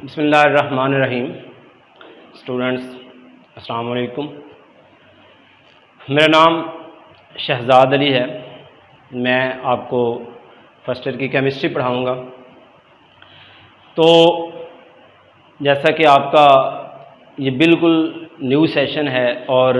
बिस्मिल्लाहिर्रहमानिर्रहीम। स्टूडेंट्स अस्सलाम वालेकुम। मेरा नाम शहजाद अली है। मैं आपको फर्स्ट ईयर की केमिस्ट्री पढ़ाऊँगा। तो जैसा कि आपका ये बिल्कुल न्यू सेशन है और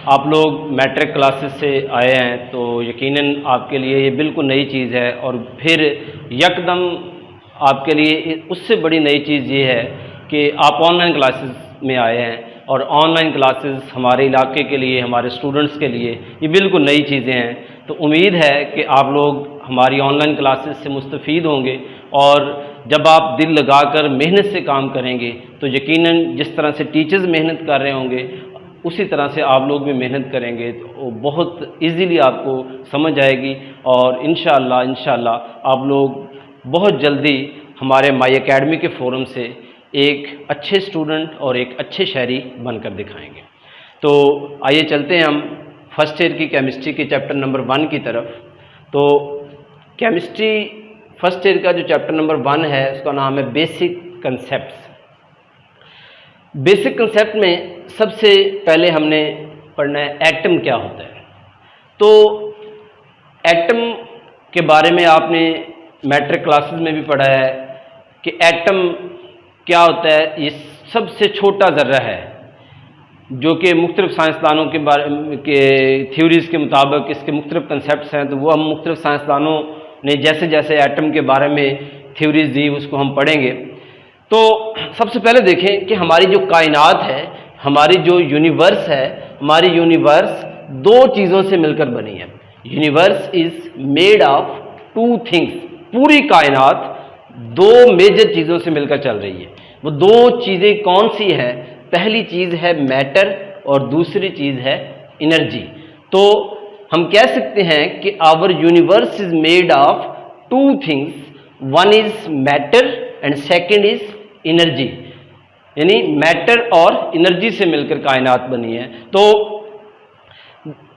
आप लोग मैट्रिक क्लासेस से आए हैं, तो यकीनन आपके लिए ये बिल्कुल नई चीज़ है। और फिर यकदम आपके लिए उससे बड़ी नई चीज़ ये है कि आप ऑनलाइन क्लासेस में आए हैं और ऑनलाइन क्लासेस हमारे इलाके के लिए, हमारे स्टूडेंट्स के लिए ये बिल्कुल नई चीज़ें हैं। तो उम्मीद है कि आप लोग हमारी ऑनलाइन क्लासेस से मुस्तफ़ीद होंगे और जब आप दिल लगाकर मेहनत से काम करेंगे तो यकीनन जिस तरह से टीचर्स मेहनत कर रहे होंगे उसी तरह से आप लोग भी मेहनत करेंगे तो बहुत इजीली आपको समझ आएगी और इंशाअल्लाह आप लोग बहुत जल्दी हमारे माई एकेडमी के फोरम से एक अच्छे स्टूडेंट और एक अच्छे शहरी बनकर दिखाएंगे। तो आइए चलते हैं हम फर्स्ट ईयर की केमिस्ट्री के चैप्टर नंबर 1 की तरफ। तो केमिस्ट्री फर्स्ट ईयर का जो चैप्टर नंबर 1 है उसका नाम है बेसिक कंसेप्ट्स। बेसिक कंसेप्ट में सबसे पहले हमने पढ़ना है एटम क्या होता है। तो एटम के बारे में आपने मैट्रिक क्लासेस में भी पढ़ा है कि एटम क्या होता है। ये सबसे छोटा ज़र्रा है जो कि मुख्तलिफ साइंसदानों के बारे के थ्योरीज़ के मुताबिक इसके मुख्तलिफ कंसेप्ट्स हैं। तो वो हम मुख्तलिफ साइंसदानों ने जैसे जैसे एटम के बारे में थ्योरीज़ दी उसको हम पढ़ेंगे। तो सबसे पहले देखें कि हमारी जो कायनात है, हमारी जो यूनिवर्स है, हमारी यूनिवर्स दो चीज़ों से मिलकर बनी है। Universe is made of 2 things. पूरी कायनात 2 मेजर चीज़ों से मिलकर चल रही है। वो 2 चीज़ें कौन सी हैं? पहली चीज़ है मैटर और दूसरी चीज़ है एनर्जी। तो हम कह सकते हैं कि our universe is made of 2 things, one is matter and second is energy. यानी मैटर और एनर्जी से मिलकर कायनात बनी है। तो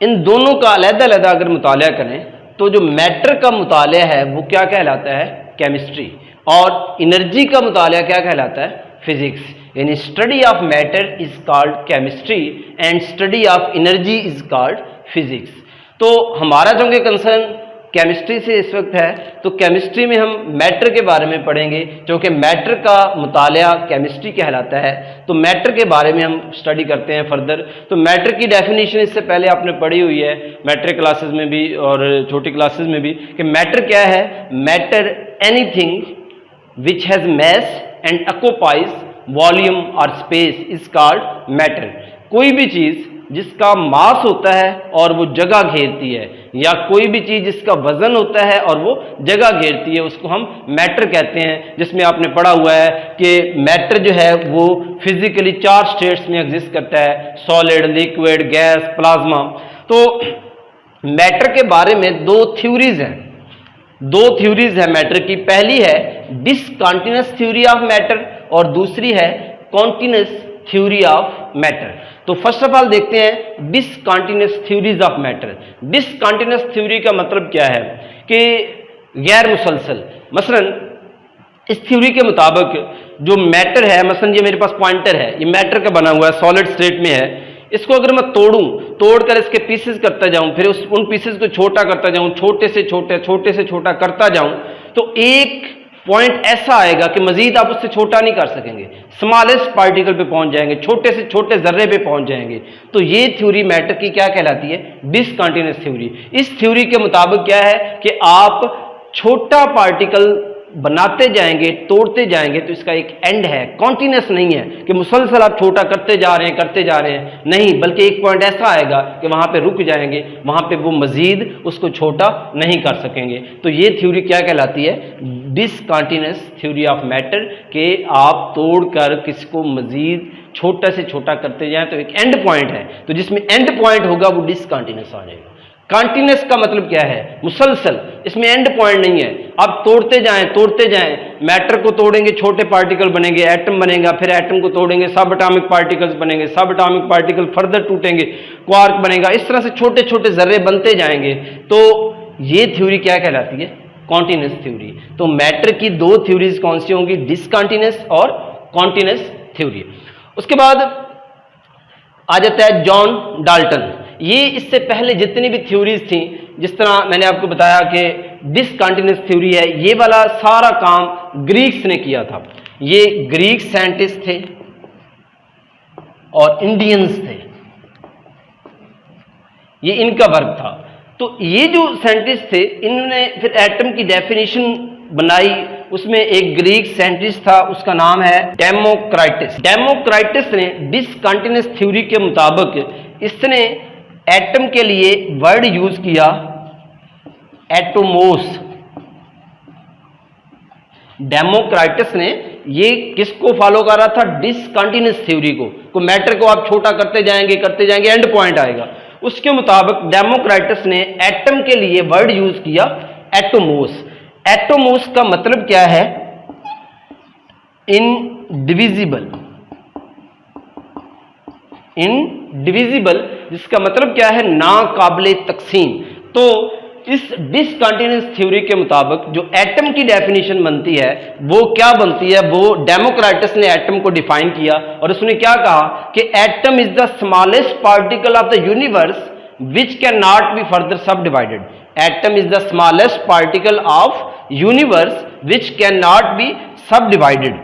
इन दोनों का अलग-अलग अगर मुताला करें तो जो मैटर का मुताला है वो क्या कहलाता है? केमिस्ट्री। और एनर्जी का मुताला क्या कहलाता है? फिजिक्स। यानी study of matter is called chemistry and study of energy is called physics. तो हमारा जो कि कंसर्न केमिस्ट्री से इस वक्त है, तो केमिस्ट्री में हम मैटर के बारे में पढ़ेंगे क्योंकि मैटर का मुताला केमिस्ट्री कहलाता है। तो मैटर के बारे में हम स्टडी करते हैं फर्दर। तो मैटर की डेफिनेशन इससे पहले आपने पढ़ी हुई है मैट्रिक क्लासेस में भी और छोटी क्लासेस में भी कि मैटर क्या है। Matter anything which has mass and occupies volume और स्पेस इज कॉल्ड मैटर। कोई भी चीज़ जिसका मास होता है और वो जगह घेरती है, या कोई भी चीज़ जिसका वजन होता है और वो जगह घेरती है, उसको हम मैटर कहते हैं। जिसमें आपने पढ़ा हुआ है कि मैटर जो है वो फिजिकली 4 स्टेट्स में एग्जिस्ट करता है, सॉलिड, लिक्विड, गैस, प्लाज्मा। तो मैटर के बारे में 2 थ्योरीज हैं। 2 थ्योरीज है मैटर की। पहली है डिसकंटिन्यूअस थ्योरी ऑफ मैटर और दूसरी है कॉन्टिन्यूअस थ्योरी ऑफ मैटर। तो फर्स्ट ऑफ ऑल देखते हैं discontinuous theories of matter. Discontinuous theory का मतलब क्या है कि गैर मुसलसल। मसलन इस थ्योरी के मुताबिक जो मैटर है, मसलन ये मेरे पास पॉइंटर है, ये मैटर का बना हुआ है, सॉलिड स्टेट में है। इसको अगर मैं तोड़कर इसके पीसेस करता जाऊं, फिर उन पीसेस को छोटा करता जाऊं, छोटे से छोटा करता जाऊं, तो एक पॉइंट ऐसा आएगा कि मजीद आप उससे छोटा नहीं कर सकेंगे, स्मॉलेस्ट पार्टिकल पे पहुंच जाएंगे, छोटे से छोटे जर्रे पे पहुंच जाएंगे। तो ये थ्योरी मैटर की क्या कहलाती है? Discontinuous theory. इस थ्योरी के मुताबिक क्या है कि आप छोटा पार्टिकल बनाते जाएंगे, तोड़ते जाएंगे, तो इसका एक एंड है, कॉन्टिन्यूअस नहीं है कि मुसलसल आप छोटा करते जा रहे हैं, नहीं, बल्कि एक पॉइंट ऐसा आएगा कि वहां पे रुक जाएंगे, वहां पे वो मजीद उसको छोटा नहीं कर सकेंगे। तो ये थ्योरी क्या कहलाती है? डिसकंटिन्यूअस थ्योरी ऑफ मैटर के आप तोड़कर किसको मजीद छोटा से छोटा करते जाएं तो एक एंड पॉइंट है। तो जिसमें एंड पॉइंट होगा वो डिसकंटिन्यूअस आ जाएगा। कॉन्टिन्यूअस का मतलब क्या है? मुसलसल। इसमें एंड पॉइंट नहीं है। आप तोड़ते जाएं, मैटर को तोड़ेंगे, छोटे पार्टिकल बनेंगे, एटम बनेगा, फिर एटम को तोड़ेंगे, सब एटॉमिक पार्टिकल्स बनेंगे, सब एटॉमिक पार्टिकल फर्दर टूटेंगे, क्वार्क बनेगा। इस तरह से छोटे छोटे जर्रे बनते जाएंगे। तो ये थ्योरी क्या कहलाती है? Continuous theory. तो मैटर की दो थ्योरीज कौन सी होंगी, डिसकंटिन्यूस और कॉन्टिन्यूस थ्योरी। उसके बाद आ जाता है जॉन डाल्टन। ये इससे पहले जितनी भी थ्योरीज थी, जिस तरह मैंने आपको बताया कि डिसकंटिन्यूस थ्योरी है, ये वाला सारा काम ग्रीक्स ने किया था। ये ग्रीक साइंटिस्ट थे और इंडियंस थे, ये इनका वर्क था। तो ये जो साइंटिस्ट थे, इन्होंने फिर एटम की डेफिनेशन बनाई। उसमें एक ग्रीक साइंटिस्ट था, उसका नाम है डेमोक्राइटस। डेमोक्राइटस ने डिसकंटिन्यूस थ्योरी के मुताबिक इसने एटम के लिए वर्ड यूज किया एटोमोस। डेमोक्राइटस ने ये किसको फॉलो कर रहा था, डिसकंटिन्यूस थ्योरी को मैटर को आप छोटा करते जाएंगे एंड पॉइंट आएगा। उसके मुताबिक डेमोक्राइटस ने एटम के लिए वर्ड यूज किया एटोमोस। एटोमोस का मतलब क्या है, इनडिविजिबल। इनडिविजिबल जिसका मतलब क्या है, ना काबिले तकसीम। तो इस डिसकंटिन्यूस थ्योरी के मुताबिक जो एटम की डेफिनेशन बनती है वो क्या बनती है, वो डेमोक्राइटस ने एटम को डिफाइन किया और उसने क्या कहा कि atom is the smallest particle of the universe which can not be further subdivided. Atom is the smallest particle of universe which can not be subdivided.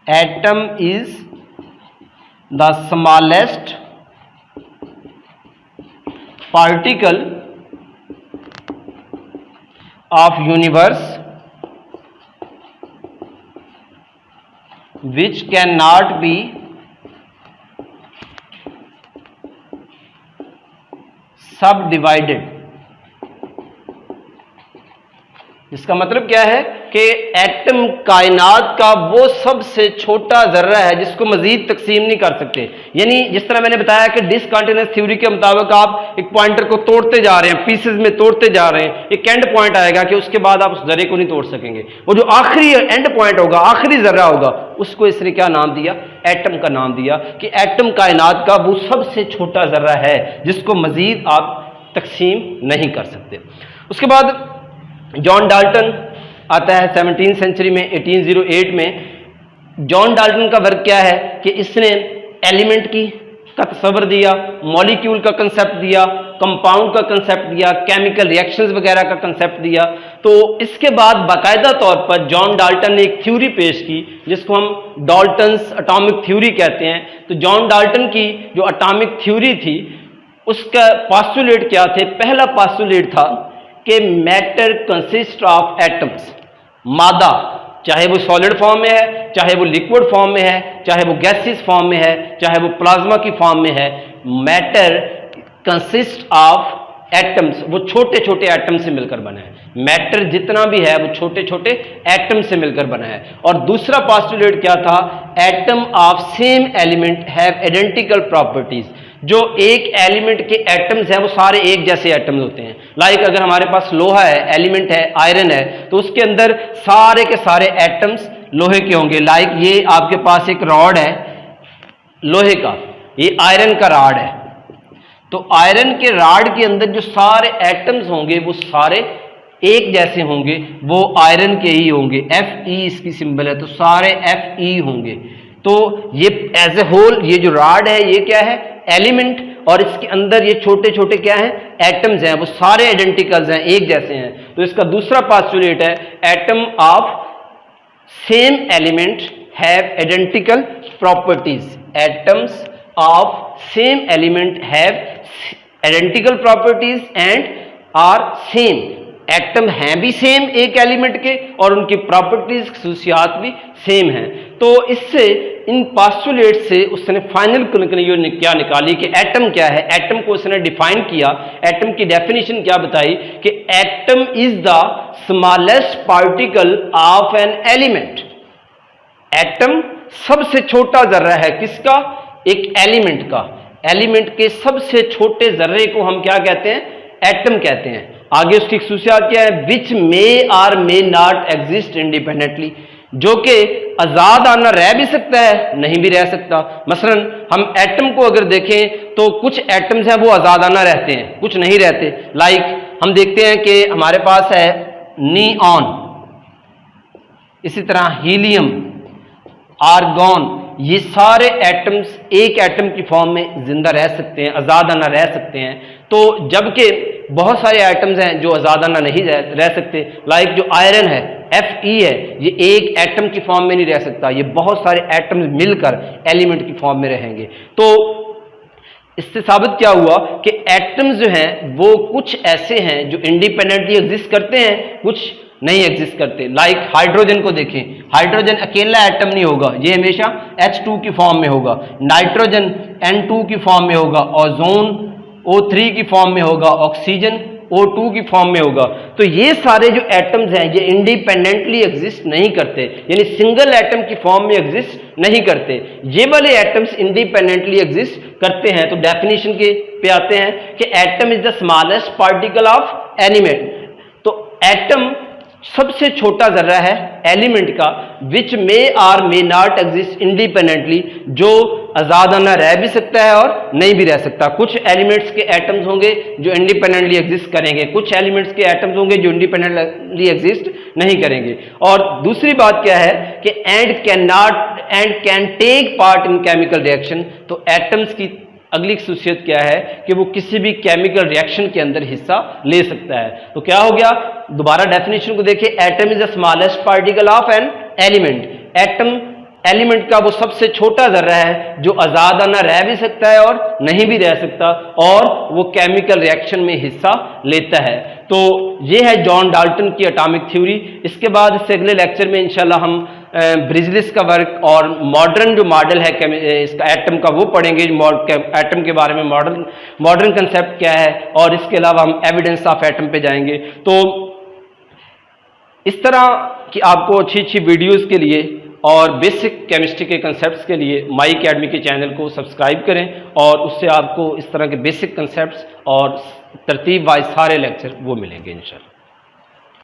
Atom is the smallest particle of universe which cannot be subdivided। इसका मतलब क्या है कि atom कायनात का वो सबसे छोटा जर्रा है जिसको मजीद तकसीम नहीं कर सकते। यानी जिस तरह मैंने बताया कि डिसकंटिन्यूस थ्योरी के मुताबिक आप एक पॉइंटर को तोड़ते जा रहे हैं, पीसेस में तोड़ते जा रहे हैं, एक एंड पॉइंट आएगा कि उसके बाद आप उस जर्रे को नहीं तोड़ सकेंगे। वो जो आखिरी एंड पॉइंट होगा, आखिरी जर्रा होगा, उसको इसने क्या नाम दिया, एटम का नाम दिया कि एटम कायनात का वो सबसे छोटा जर्रा है जिसको मजीद आप तकसीम नहीं कर सकते। उसके बाद जॉन डाल्टन आता है 17वीं सेंचुरी में, 1808 में। जॉन डाल्टन का वर्क क्या है कि इसने एलिमेंट का तस्वर दिया, मॉलिक्यूल का कंसेप्ट दिया, कंपाउंड का कंसेप्ट दिया, केमिकल रिएक्शंस वगैरह का कंसेप्ट दिया। तो इसके बाद बाकायदा तौर पर जॉन डाल्टन ने एक थ्योरी पेश की जिसको हम डाल्टन्स एटॉमिक थ्योरी कहते हैं। तो जॉन डाल्टन की जो एटॉमिक थ्योरी थी उसका पास्टुलेट क्या थे, पहला पास्टुलेट था कि मैटर कंसिस्ट ऑफ एटम्स। मादा चाहे वो सॉलिड फॉर्म में है, चाहे वो लिक्विड फॉर्म में है, चाहे वो गैसियस फॉर्म में है, चाहे वो प्लाज्मा की फॉर्म में है, मैटर कंसिस्ट ऑफ एटम्स। वो छोटे छोटे एटम से मिलकर बना है। मैटर जितना भी है वो छोटे छोटे एटम से मिलकर बना है। और दूसरा पास्टुलेट क्या था, atom of same element have identical properties. जो एक एलिमेंट के एटम्स हैं वो सारे एक जैसे एटम्स होते हैं। लाइक अगर हमारे पास लोहा है, एलिमेंट है, आयरन है, तो उसके अंदर सारे के सारे एटम्स लोहे के होंगे। लाइक ये आपके पास एक रॉड है लोहे का, ये आयरन का रॉड है, तो आयरन के रॉड के अंदर जो सारे एटम्स होंगे वो सारे एक जैसे होंगे, वो आयरन के ही होंगे। Fe इसकी सिंबल है, तो सारे Fe होंगे। तो ये एज ए होल ये जो रॉड है ये क्या है, एलिमेंट, और इसके अंदर ये छोटे छोटे क्या हैं, एटम्स हैं, वो सारे आइडेंटिकल्स हैं, एक जैसे हैं। तो इसका दूसरा पास्टुलेट है atom of same element have identical properties. Atoms of same element have identical properties and are same. Atom हैं भी सेम एक एलिमेंट के और उनकी प्रॉपर्टीज खसूसियात भी सेम हैं। तो इससे इन पास्टुलेट से उसने फाइनल कंक्लूजन क्या निकाली कि एटम क्या है। एटम को उसने डिफाइन किया, एटम की डेफिनेशन क्या बताई कि atom is the smallest particle of an element. Atom सबसे छोटा जर्रा है, किसका, एक एलिमेंट का। एलिमेंट के सबसे छोटे जर्रे को हम क्या कहते हैं, एटम कहते हैं। आगे उसकी खसूसियात क्या है, which may or may not exist independently, जो कि आजाद आना रह भी सकता है, नहीं भी रह सकता। मसलन हम एटम को अगर देखें तो कुछ एटम्स हैं वो आजाद आना रहते हैं, कुछ नहीं रहते। लाइक हम देखते हैं कि हमारे पास है नियॉन, इसी तरह हीलियम, आर्गॉन, ये सारे एटम्स एक एटम की फॉर्म में जिंदा रह सकते हैं, आज़ादाना रह सकते हैं। तो जबकि बहुत सारे एटम्स हैं जो आज़ादाना नहीं रह सकते, लाइक जो आयरन है Fe है, ये एक एटम की फॉर्म में नहीं रह सकता, ये बहुत सारे एटम्स मिलकर एलिमेंट की फॉर्म में रहेंगे। तो इससे साबित क्या हुआ कि एटम्स जो हैं वो कुछ ऐसे हैं जो इंडिपेंडेंटली एग्जिस्ट करते हैं, कुछ नहीं एग्जिस्ट करते। लाइक हाइड्रोजन को देखें, हाइड्रोजन अकेला एटम नहीं होगा, ये हमेशा H2 की फॉर्म में होगा, नाइट्रोजन N2 की फॉर्म में होगा, ओजोन O3 की फॉर्म में होगा, ऑक्सीजन O2 की फॉर्म में होगा। तो ये सारे जो एटम्स हैं ये इंडिपेंडेंटली एग्जिस्ट नहीं करते, यानी सिंगल एटम की फॉर्म में एग्जिस्ट नहीं करते। ये वाले एटम्स इंडिपेंडेंटली एग्जिस्ट करते हैं। तो डेफिनेशन के पे आते हैं कि atom is the smallest particle of element. तो एटम सबसे छोटा जर्रा है एलिमेंट का, which may or may not exist independently, जो आज़ादाना रह भी सकता है और नहीं भी रह सकता। कुछ एलिमेंट्स के एटम्स होंगे जो इंडिपेंडेंटली एग्जिस्ट करेंगे, कुछ एलिमेंट्स के एटम्स होंगे जो इंडिपेंडेंटली एग्जिस्ट नहीं करेंगे। और दूसरी बात क्या है कि and can take part in chemical reaction. तो एटम्स की अगली खसूसियत क्या है कि वो किसी भी केमिकल रिएक्शन के अंदर हिस्सा ले सकता है। तो क्या हो गया, दोबारा डेफिनेशन को देखिए, atom is the smallest particle of an element. Atom element का वो सबसे छोटा जर्रा है जो आज़ादाना रह भी सकता है और नहीं भी रह सकता, और वो केमिकल रिएक्शन में हिस्सा लेता है। तो ये है जॉन डाल्टन की एटॉमिक थ्योरी। इसके बाद इससे अगले लेक्चर में इंशाल्लाह हम ब्रिजलिस का वर्क और मॉडर्न जो मॉडल है इसका एटम का वो पढ़ेंगे, एटम के बारे में मॉडर्न कंसेप्ट क्या है, और इसके अलावा हम एविडेंस ऑफ एटम पे जाएंगे। तो इस तरह की आपको अच्छी अच्छी वीडियोस के लिए और बेसिक केमिस्ट्री के कंसेप्ट्स के लिए माई अकेडमी के चैनल को सब्सक्राइब करें, और उससे आपको इस तरह के बेसिक कंसेप्ट्स और तरतीब वाइज सारे लेक्चर वो मिलेंगे इंशाल्लाह।